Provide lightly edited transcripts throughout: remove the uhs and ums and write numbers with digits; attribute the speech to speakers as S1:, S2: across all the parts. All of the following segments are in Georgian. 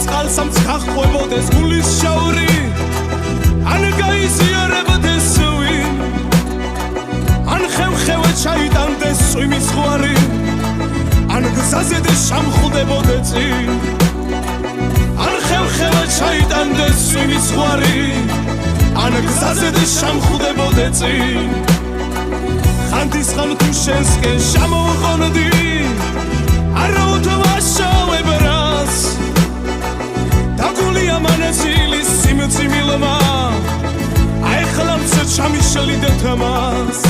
S1: წყალსამც გახვებოდეს გულის შაური ან გაიზიარებოდეს სვიმ ან ხევ-ხევად ჩაიტანდეს სვიმის ზღვარი ან გზაზე შამხუდებოდე წინ ან ხევ-ხევად ჩაიტანდეს სვიმის ზღვარი ან გზაზე შამხუდებოდე წინ ხანთისხან თუ შენსკენ შემოვყონდი არა უთვაშავებ რას დაგული ამანესილი სიმციმილმა აიხლა მცე ჩამიშლიდეთ მას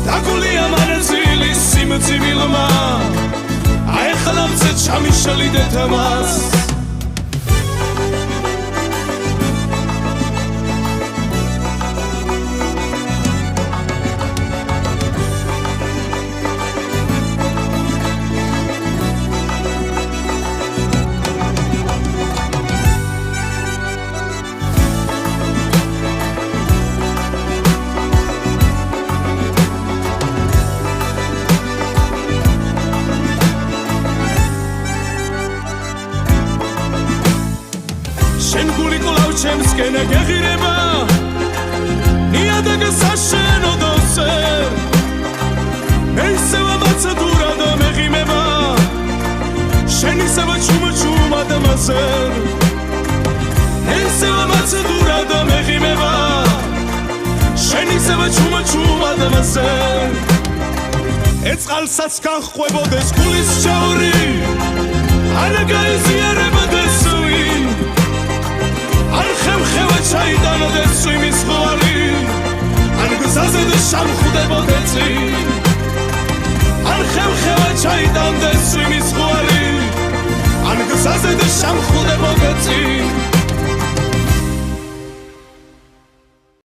S1: დაგული ამანესილი სიმციმილმა აიხლა მცე ჩამიშლიდეთ მას შენ გული კლავ ჩემსკენ გეღირება ნიადაგ საშენო დოსერ მე ისევ მაცადურად მეღიმება შენ ისევ ჩუმჩუმად მასერ მე ისევ მაცადურად მეღიმება შენ ისევ ჩუმჩუმად მასერ ეწყალსაც გახვებოდეს გულის შაური არ გაიზიარებოდეს სვიმ ან ხევ-ხევად ჩაიტანდეს სვიმის ზღვარი ან გზაზე შამხუდებოდე წინ ან ხევ-ხევად ჩაიტანდეს